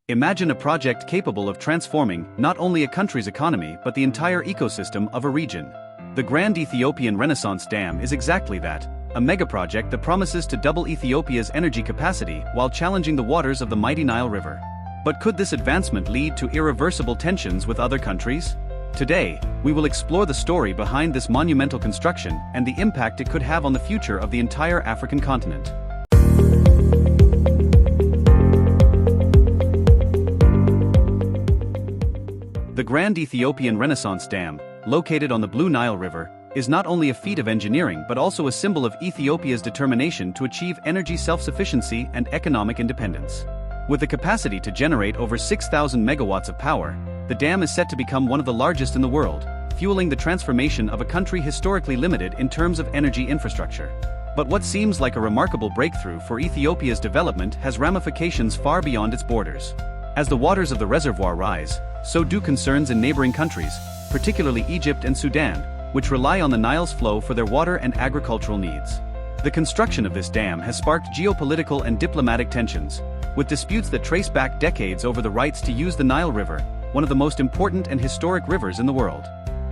Imagine a project capable of transforming not only a country's economy but the entire ecosystem of a region. The Grand Ethiopian Renaissance Dam is exactly that, a megaproject that promises to double Ethiopia's energy capacity while challenging the waters of the mighty Nile River. But could this advancement lead to irreversible tensions with other countries? Today, we will explore the story behind this monumental construction and the impact it could have on the future of the entire African continent. The Grand Ethiopian Renaissance Dam, located on the Blue Nile River, is not only a feat of engineering but also a symbol of Ethiopia's determination to achieve energy self-sufficiency and economic independence. With the capacity to generate over 6,000 megawatts of power, the dam is set to become one of the largest in the world, fueling the transformation of a country historically limited in terms of energy infrastructure. But what seems like a remarkable breakthrough for Ethiopia's development has ramifications far beyond its borders. As the waters of the reservoir rise, so do concerns in neighboring countries, particularly Egypt and Sudan, which rely on the Nile's flow for their water and agricultural needs. The construction of this dam has sparked geopolitical and diplomatic tensions, with disputes that trace back decades over the rights to use the Nile River, one of the most important and historic rivers in the world.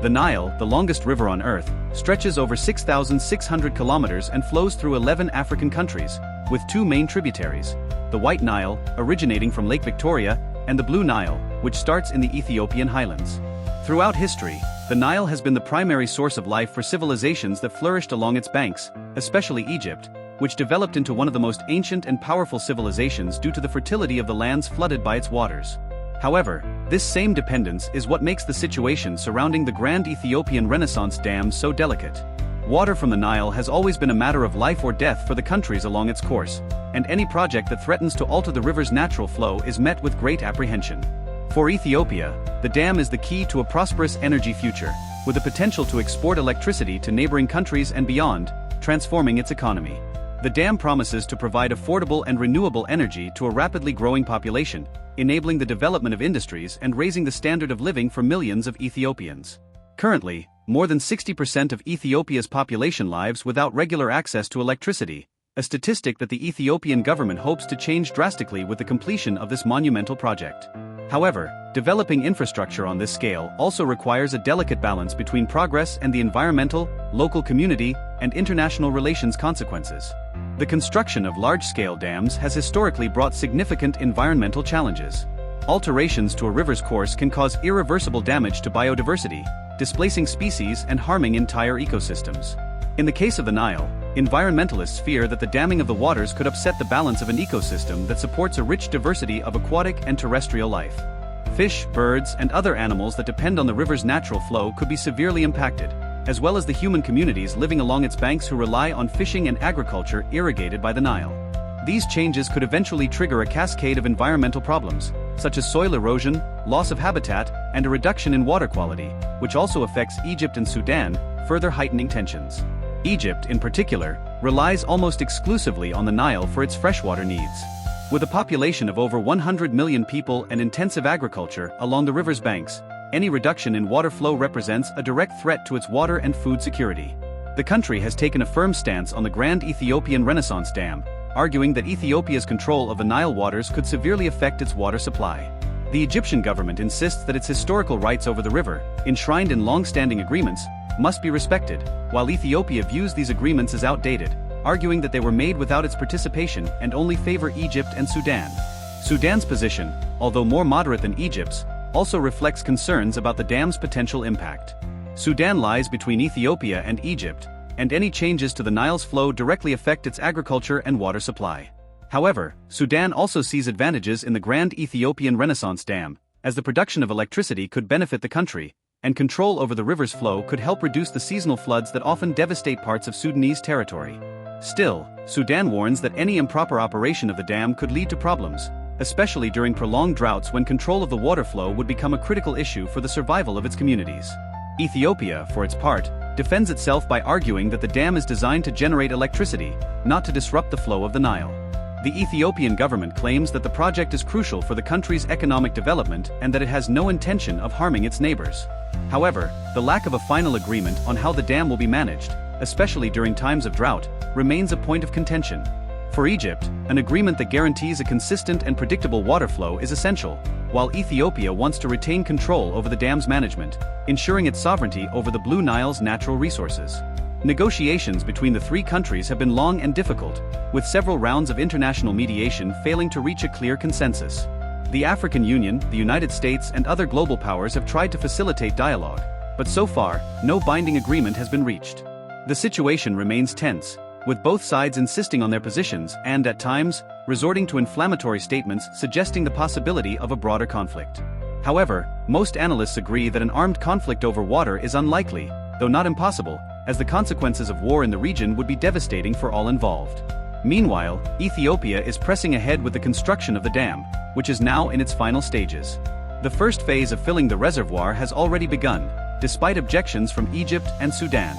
The Nile, the longest river on Earth, stretches over 6,600 kilometers and flows through 11 African countries, with two main tributaries: the White Nile, originating from Lake Victoria, and the Blue Nile, which starts in the Ethiopian highlands. Throughout history, the Nile has been the primary source of life for civilizations that flourished along its banks, especially Egypt, which developed into one of the most ancient and powerful civilizations due to the fertility of the lands flooded by its waters. However, this same dependence is what makes the situation surrounding the Grand Ethiopian Renaissance Dam so delicate. Water from the Nile has always been a matter of life or death for the countries along its course, and any project that threatens to alter the river's natural flow is met with great apprehension. For Ethiopia, the dam is the key to a prosperous energy future, with the potential to export electricity to neighboring countries and beyond, transforming its economy. The dam promises to provide affordable and renewable energy to a rapidly growing population, enabling the development of industries and raising the standard of living for millions of Ethiopians. Currently, more than 60% of Ethiopia's population lives without regular access to electricity, a statistic that the Ethiopian government hopes to change drastically with the completion of this monumental project. However, developing infrastructure on this scale also requires a delicate balance between progress and the environmental, local community, and international relations consequences. The construction of large-scale dams has historically brought significant environmental challenges. Alterations to a river's course can cause irreversible damage to biodiversity, displacing species and harming entire ecosystems. In the case of the Nile, environmentalists fear that the damming of the waters could upset the balance of an ecosystem that supports a rich diversity of aquatic and terrestrial life. Fish, birds, and other animals that depend on the river's natural flow could be severely impacted, as well as the human communities living along its banks who rely on fishing and agriculture irrigated by the Nile. These changes could eventually trigger a cascade of environmental problems, such as soil erosion, loss of habitat, and a reduction in water quality, which also affects Egypt and Sudan, further heightening tensions. Egypt, in particular, relies almost exclusively on the Nile for its freshwater needs. With a population of over 100 million people and intensive agriculture along the river's banks, any reduction in water flow represents a direct threat to its water and food security. The country has taken a firm stance on the Grand Ethiopian Renaissance Dam, arguing that Ethiopia's control of the Nile waters could severely affect its water supply. The Egyptian government insists that its historical rights over the river, enshrined in long-standing agreements, must be respected, while Ethiopia views these agreements as outdated, arguing that they were made without its participation and only favor Egypt and Sudan. Sudan's position, although more moderate than Egypt's, also reflects concerns about the dam's potential impact. Sudan lies between Ethiopia and Egypt, and any changes to the Nile's flow directly affect its agriculture and water supply. However, Sudan also sees advantages in the Grand Ethiopian Renaissance Dam, as the production of electricity could benefit the country, and control over the river's flow could help reduce the seasonal floods that often devastate parts of Sudanese territory. Still, Sudan warns that any improper operation of the dam could lead to problems, especially during prolonged droughts when control of the water flow would become a critical issue for the survival of its communities. Ethiopia, for its part, defends itself by arguing that the dam is designed to generate electricity, not to disrupt the flow of the Nile. The Ethiopian government claims that the project is crucial for the country's economic development and that it has no intention of harming its neighbors. However, the lack of a final agreement on how the dam will be managed, especially during times of drought, remains a point of contention. For Egypt, an agreement that guarantees a consistent and predictable water flow is essential, while Ethiopia wants to retain control over the dam's management, ensuring its sovereignty over the Blue Nile's natural resources. Negotiations between the three countries have been long and difficult, with several rounds of international mediation failing to reach a clear consensus. The African Union, the United States, and other global powers have tried to facilitate dialogue, but so far, no binding agreement has been reached. The situation remains tense, with both sides insisting on their positions and, at times, resorting to inflammatory statements suggesting the possibility of a broader conflict. However, most analysts agree that an armed conflict over water is unlikely, though not impossible, as the consequences of war in the region would be devastating for all involved. Meanwhile, Ethiopia is pressing ahead with the construction of the dam, which is now in its final stages. The first phase of filling the reservoir has already begun, despite objections from Egypt and Sudan.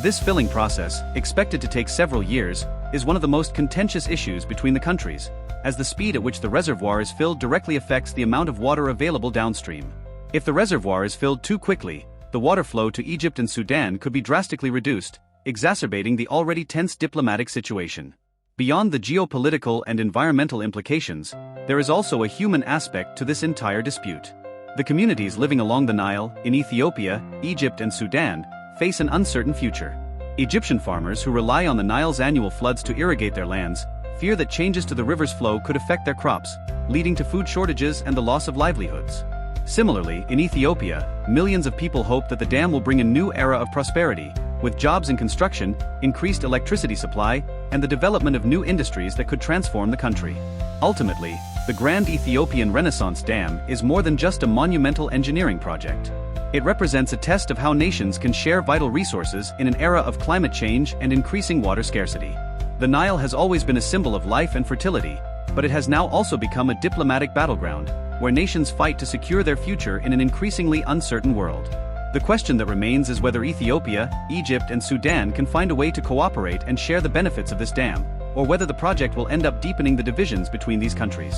This filling process, expected to take several years, is one of the most contentious issues between the countries, as the speed at which the reservoir is filled directly affects the amount of water available downstream. If the reservoir is filled too quickly, the water flow to Egypt and Sudan could be drastically reduced, exacerbating the already tense diplomatic situation. Beyond the geopolitical and environmental implications, there is also a human aspect to this entire dispute. The communities living along the Nile, in Ethiopia, Egypt, and Sudan, face an uncertain future. Egyptian farmers who rely on the Nile's annual floods to irrigate their lands fear that changes to the river's flow could affect their crops, leading to food shortages and the loss of livelihoods. Similarly, in Ethiopia, millions of people hope that the dam will bring a new era of prosperity, with jobs in construction, increased electricity supply, and the development of new industries that could transform the country. Ultimately, the Grand Ethiopian Renaissance Dam is more than just a monumental engineering project. It represents a test of how nations can share vital resources in an era of climate change and increasing water scarcity. The Nile has always been a symbol of life and fertility, but it has now also become a diplomatic battleground, where nations fight to secure their future in an increasingly uncertain world. The question that remains is whether Ethiopia, Egypt, and Sudan can find a way to cooperate and share the benefits of this dam, or whether the project will end up deepening the divisions between these countries.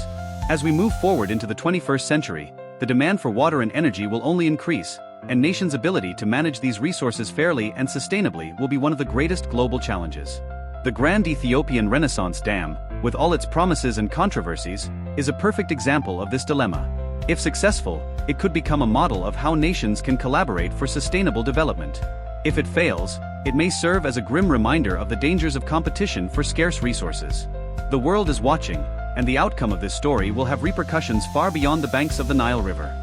As we move forward into the 21st century, the demand for water and energy will only increase, and nations' ability to manage these resources fairly and sustainably will be one of the greatest global challenges. The Grand Ethiopian Renaissance Dam, with all its promises and controversies, is a perfect example of this dilemma. If successful, it could become a model of how nations can collaborate for sustainable development. If it fails, it may serve as a grim reminder of the dangers of competition for scarce resources. The world is watching, and the outcome of this story will have repercussions far beyond the banks of the Nile River.